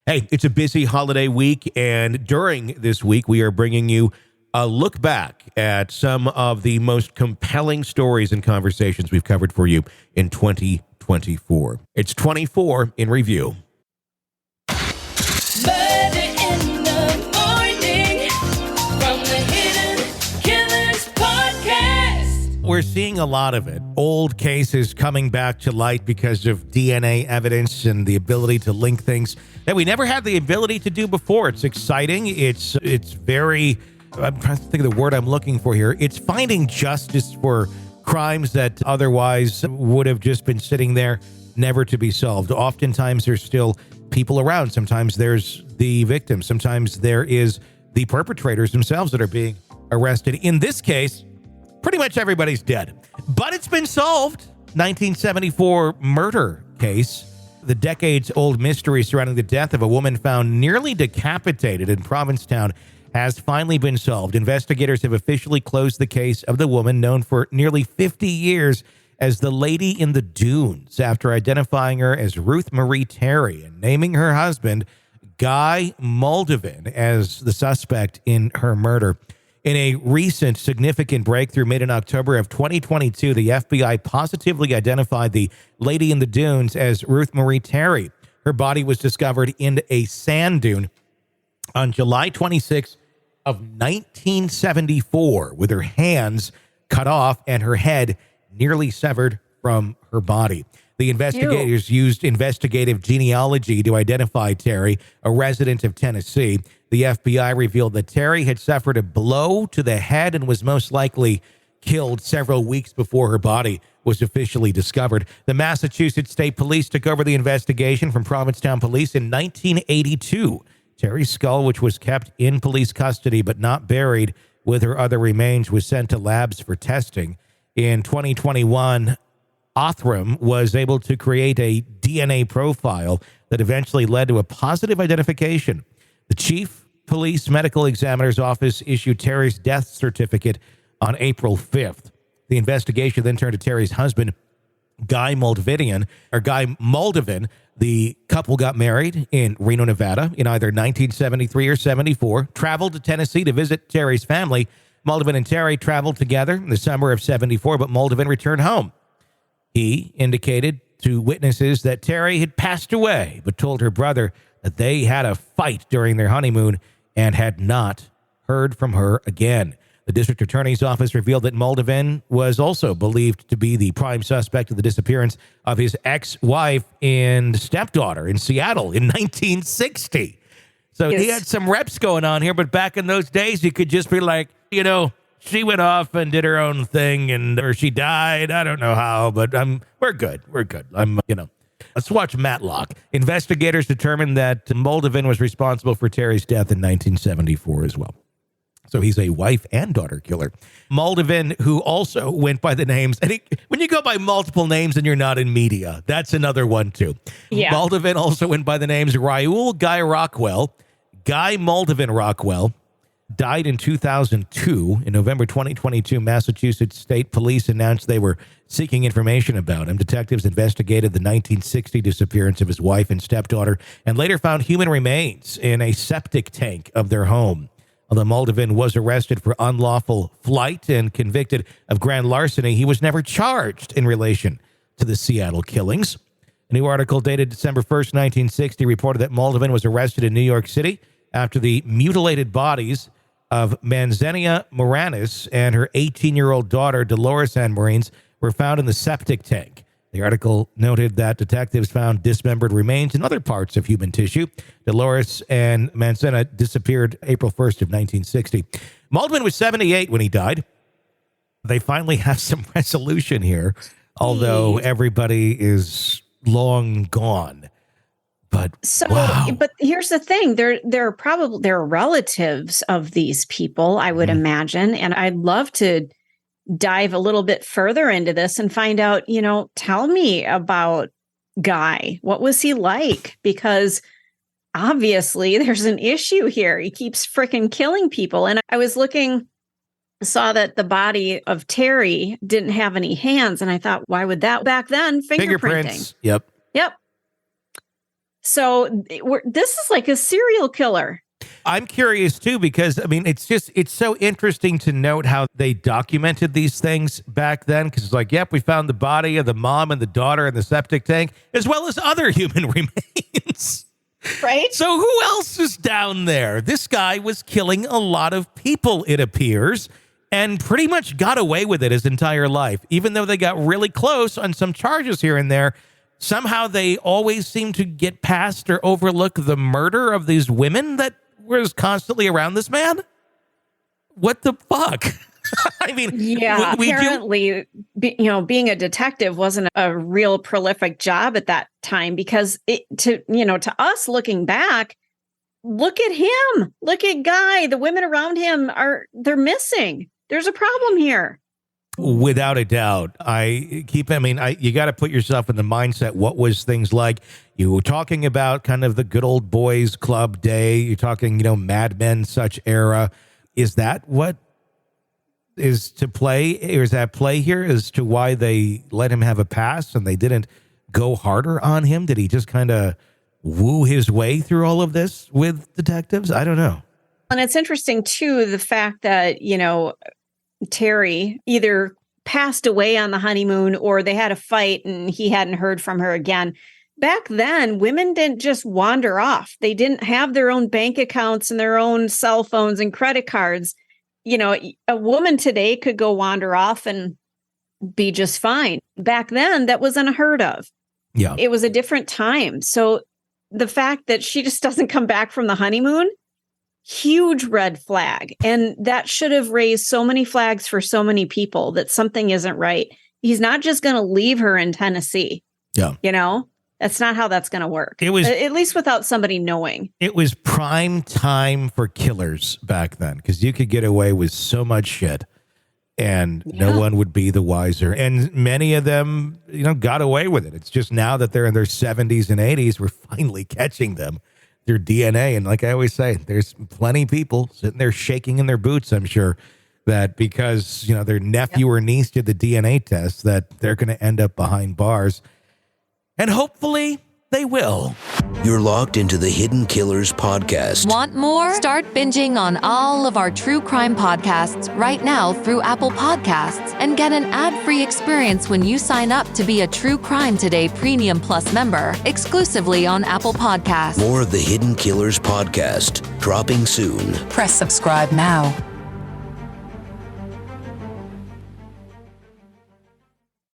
Hey, it's a busy holiday week, and during this week, we are bringing you a look back at some of the most compelling stories and conversations we've covered for you in 2024. It's 24 in review. We're seeing a lot of it. Old cases coming back to light because of DNA evidence and the ability to link things that we never had the ability to do before. It's exciting. It's very, I'm trying to think of the word I'm looking for here. It's finding justice for crimes that otherwise would have just been sitting there, never to be solved. Oftentimes there's still people around. Sometimes there's the victims. Sometimes there is the perpetrators themselves that are being arrested. In this case, pretty much everybody's dead, but it's been solved. 1974 murder case. The decades-old mystery surrounding the death of a woman found nearly decapitated in Provincetown has finally been solved. Investigators have officially closed the case of the woman known for nearly 50 years as the Lady in the Dunes after identifying her as Ruth Marie Terry and naming her husband, Guy Muldavin, as the suspect in her murder. In a recent significant breakthrough made in October of 2022, the FBI positively identified the Lady in the Dunes as Ruth Marie Terry. Her body was discovered in a sand dune on July 26 of 1974, with her hands cut off and her head nearly severed from her body. The investigators used investigative genealogy to identify Terry, a resident of Tennessee. The FBI revealed that Terry had suffered a blow to the head and was most likely killed several weeks before her body was officially discovered. The Massachusetts State Police took over the investigation from Provincetown Police in 1982. Terry's skull, which was kept in police custody but not buried with her other remains, was sent to labs for testing. In 2021, Othram was able to create a DNA profile that eventually led to a positive identification. The chief police medical examiner's office issued Terry's death certificate on April 5th. The investigation then turned to Terry's husband, Guy Muldavin. The couple got married in Reno, Nevada in either 1973 or 74, traveled to Tennessee to visit Terry's family. Muldavin and Terry traveled together in the summer of 74, but Muldavin returned home. He indicated to witnesses that Terry had passed away, but told her brother that they had a fight during their honeymoon and had not heard from her again. The district attorney's office revealed that Muldavin was also believed to be the prime suspect of the disappearance of his ex-wife and stepdaughter in Seattle in 1960. So He had some reps going on here, but back in those days, you could just be like, she went off and did her own thing, or she died. I don't know how, but we're good. We're good. Let's watch Matlock. Investigators determined that Muldavin was responsible for Terry's death in 1974 as well. So he's a wife and daughter killer. Muldavin, who also went by the names, and when you go by multiple names and you're not in media, that's another one too. Yeah. Muldavin also went by the names Raoul Guy Rockwell, Guy Muldavin Rockwell, died in 2002. In November 2022, Massachusetts State Police announced they were seeking information about him. Detectives investigated the 1960 disappearance of his wife and stepdaughter and later found human remains in a septic tank of their home. Although Muldavin was arrested for unlawful flight and convicted of grand larceny, he was never charged in relation to the Seattle killings. A new article dated December 1st, 1960 reported that Muldavin was arrested in New York City after the mutilated bodies of Manzania Moranis and her 18-year-old daughter, Dolores Ann Marines, were found in the septic tank. The article noted that detectives found dismembered remains in other parts of human tissue. Dolores and Manzana disappeared April 1st of 1960. Muldavin was 78 when he died. They finally have some resolution here, although everybody is long gone. But But here's the thing: they're relatives of these people, I would imagine, and I'd love to dive a little bit further into this and find out. Tell me about Guy. What was he like? Because obviously, there's an issue here. He keeps freaking killing people. And I was saw that the body of Terry didn't have any hands, and I thought, why would that back then? Fingerprinting. Yep. So this is like a serial killer. I'm curious too, because I mean, it's so interesting to note how they documented these things back then. Because it's like, yep, we found the body of the mom and the daughter in the septic tank, as well as other human remains. Right. So who else is down there? This guy was killing a lot of people, it appears, and pretty much got away with it his entire life. Even though they got really close on some charges here and there, somehow they always seem to get past or overlook the murder of these women that was constantly around this man. What the fuck? I mean, yeah, apparently, being a detective wasn't a real prolific job at that time, because to us looking back, look at him, look at Guy, the women around him they're missing. There's a problem here. Without a doubt. You got to put yourself in the mindset. What was things like? You were talking about kind of the good old boys club day. You're talking, Mad Men, such era. Is that what is to play, or is that play here as to why they let him have a pass and they didn't go harder on him? Did he just kind of woo his way through all of this with detectives? I don't know. And it's interesting too, the fact that, Terry either passed away on the honeymoon or they had a fight and he hadn't heard from her again. Back then, women didn't just wander off. They didn't have their own bank accounts and their own cell phones and credit cards. A woman today could go wander off and be just fine. Back then, that was unheard of. Yeah. It was a different time. So the fact that she just doesn't come back from the honeymoon, huge red flag. And that should have raised so many flags for so many people that something isn't right. He's not just going to leave her in Tennessee. Yeah. That's not how that's going to work. It was, at least without somebody knowing. It was prime time for killers back then, because you could get away with so much shit and no one would be the wiser. And many of them, got away with it. It's just now that they're in their 70s and 80s, we're finally catching them. Their DNA. And like I always say, there's plenty of people sitting there shaking in their boots, I'm sure, that because, their nephew or niece did the DNA test, that they're going to end up behind bars. And hopefully they will. You're locked into the Hidden Killers podcast. Want more? Start binging on all of our true crime podcasts right now through Apple Podcasts and get an ad-free experience when you sign up to be a True Crime Today Premium Plus member exclusively on Apple Podcasts. More of the Hidden Killers podcast dropping soon. Press subscribe now.